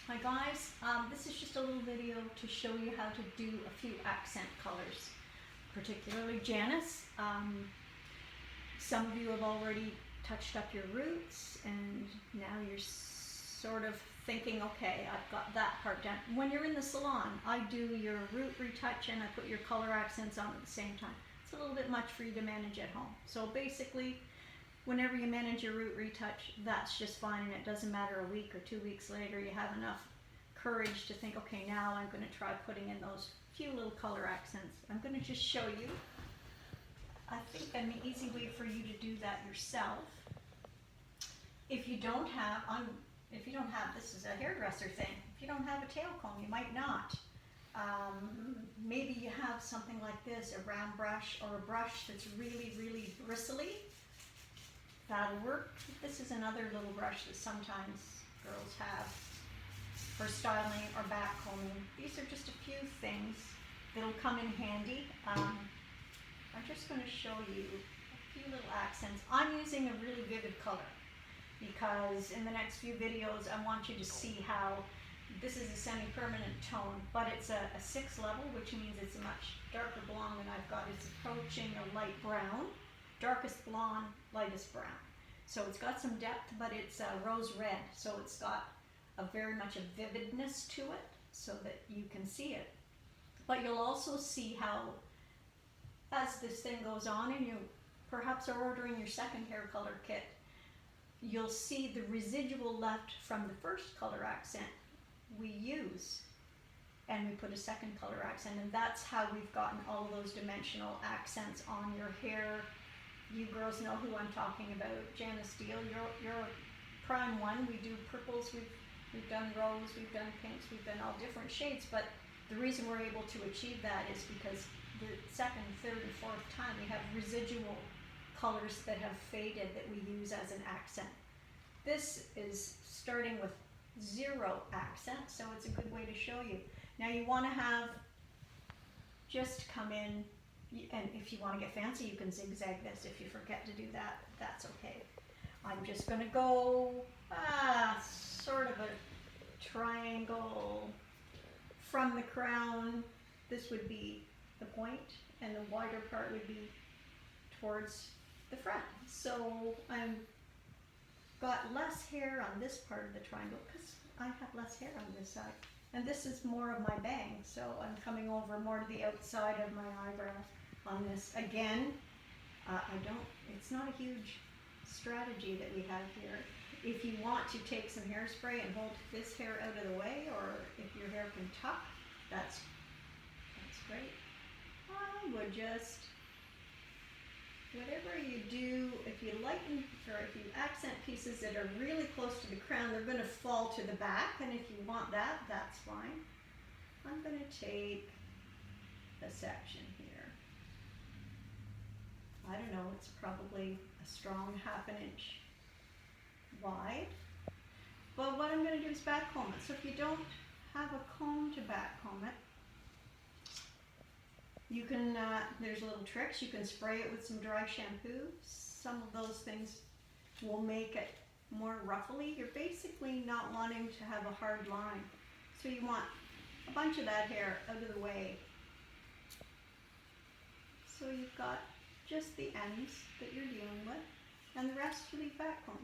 Hi guys, this is just a little video to show you how to do a few accent colors, particularly Janice. Some of you have already touched up your roots and now you're sort of thinking, okay, I've got that part done. When you're in the salon, I do your root retouch and I put your color accents on at the same time. It's a little bit much for you to manage at home. So basically, whenever you manage your root retouch, that's just fine, and it doesn't matter a week or 2 weeks later, you have enough courage to think, okay, now I'm going to try putting in those few little color accents. I'm going to just show you, I think, an easy way for you to do that yourself. If you don't have, this is a hairdresser thing, if you don't have a tail comb, you might not. Maybe you have something like this, a round brush or a brush that's really, really bristly. That'll work. This is another little brush that sometimes girls have for styling or back combing. These are just a few things that'll come in handy. I'm just going to show you a few little accents. I'm using a really vivid color because in the next few videos I want you to see how this is a semi-permanent tone, but it's a 6 level, which means it's a much darker blonde than I've got. It's approaching a light brown. Darkest blonde, lightest brown. So it's got some depth, but it's rose red, so it's got a very much a vividness to it so that you can see it. But you'll also see how, as this thing goes on and you perhaps are ordering your second hair color kit, you'll see the residual left from the first color accent we use, and we put a second color accent, and that's how we've gotten all of those dimensional accents on your hair. You girls know who I'm talking about. Janice Steele, you're prime one. We do purples, we've done rose, we've done pinks, we've done all different shades, but the reason we're able to achieve that is because the second, third, and fourth time we have residual colors that have faded that we use as an accent. This is starting with 0 accent, so it's a good way to show you. Now you want to have just come in, and if you want to get fancy, you can zigzag this. If you forget to do that, that's okay. I'm just going to go sort of a triangle from the crown. This would be the point, and the wider part would be towards the front. So I've got less hair on this part of the triangle because I have less hair on this side. And this is more of my bang, so I'm coming over more to the outside of my eyebrow on this. Again, it's not a huge strategy that we have here. If you want to take some hairspray and hold this hair out of the way, or if your hair can tuck, that's great. I would just, whatever you do, if you lighten, or if you accent pieces that are really close to the crown, they're going to fall to the back, and if you want that, that's fine. I'm going to take a section here. I don't know, it's probably a strong 1/2 inch wide. But what I'm going to do is back comb it. So if you don't have a comb to back comb it, you can, there's little tricks. You can spray it with some dry shampoo. Some of those things will make it more ruffly. You're basically not wanting to have a hard line. So you want a bunch of that hair out of the way. So you've got just the ends that you're dealing with, and the rest you leave back comb.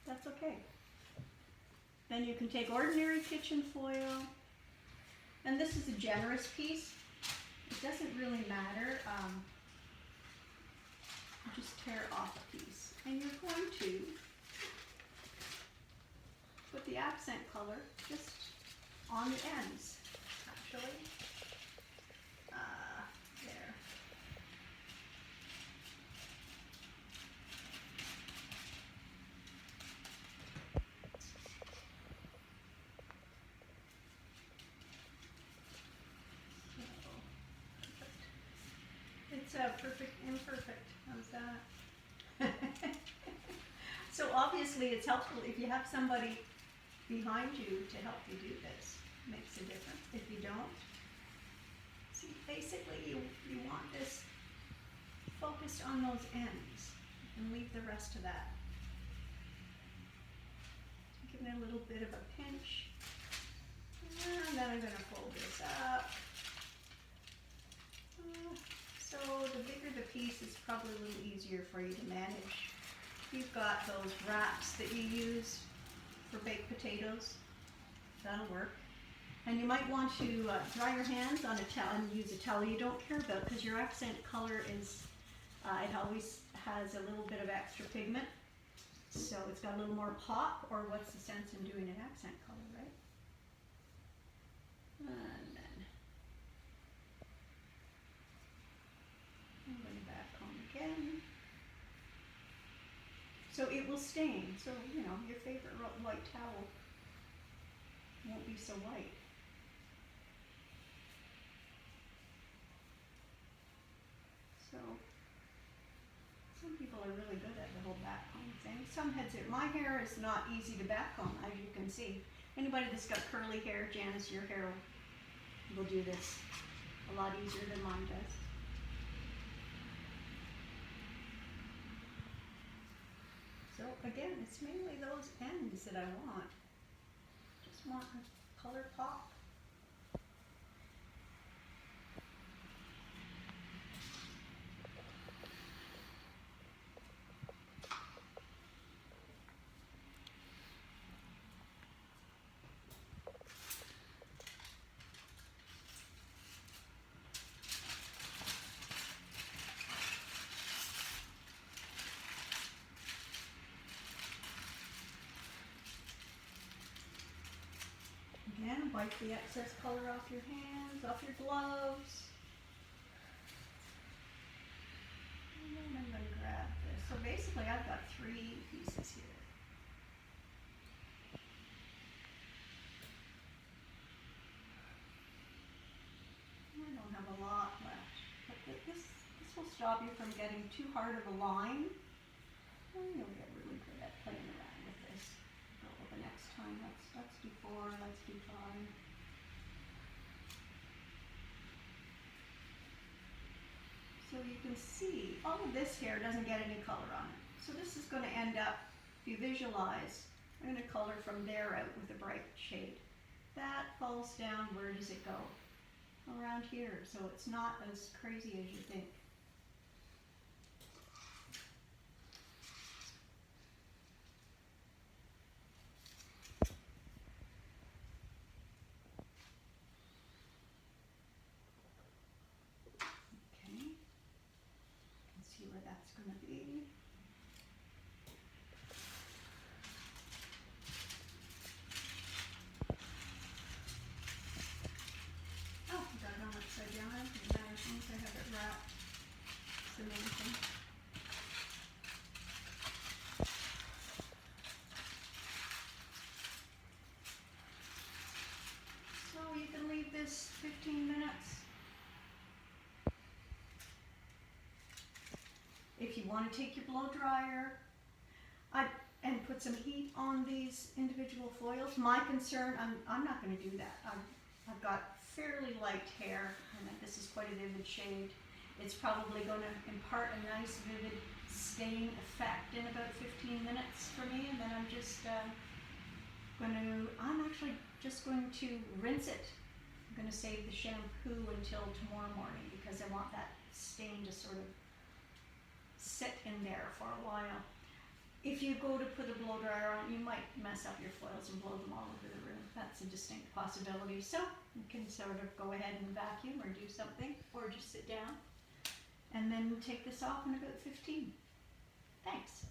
That's okay. Then you can take ordinary kitchen foil, and this is a generous piece. It doesn't really matter. Just tear off a piece, and you're going to put the accent color just on the ends, actually. There. It's perfect, imperfect. How's that? So obviously it's helpful if you have somebody behind you to help you do this. Makes a difference. If you don't, see, basically you want this focused on those ends and leave the rest of that. Give it a little bit of a pinch. then I'm going to fold this up. So the bigger the piece, it's probably a little easier for you to manage. You've got those wraps that you use for baked potatoes. That'll work. And you might want to dry your hands on a towel and use a towel you don't care about, because your accent color is, it always has a little bit of extra pigment. So it's got a little more pop, or what's the sense in doing an accent color, right? And then I'm going back home again. So it will stain. So, you know, your favorite white towel won't be so white. So some people are really good at the whole backcomb thing. Some heads are, my hair is not easy to backcomb, as you can see. Anybody that's got curly hair, Janice, your hair will do this a lot easier than mine does. So again, it's mainly those ends that I want. Just want a color pop. Again, wipe the excess color off your hands, off your gloves. And then I'm going to grab this. So basically I've got 3 pieces here. I don't have a lot left, but this will stop you from getting too hard of a line. And you'll get really good at playing around with this. The next time, let's do 4, let's do 5. So you can see all of this here doesn't get any color on it. So this is going to end up, if you visualize, I'm going to color from there out with a bright shade. That falls down, where does it go? Around here, so it's not as crazy as you think. Where that's going to be. Oh, I got it on upside down. It doesn't matter as long as I have it wrapped. It's the main thing. So you can leave this 15 minutes. If you want to take your blow dryer and put some heat on these individual foils, my concern, I'm not going to do that. I've got fairly light hair, and this is quite a vivid shade. It's probably going to impart a nice vivid stain effect in about 15 minutes for me, and then I'm actually just going to rinse it. I'm going to save the shampoo until tomorrow morning because I want that stain to sort of sit in there for a while. If you go to put a blow dryer on, you might mess up your foils and blow them all over the room. That's a distinct possibility. So you can sort of go ahead and vacuum or do something, or just sit down and then take this off in about 15. Thanks.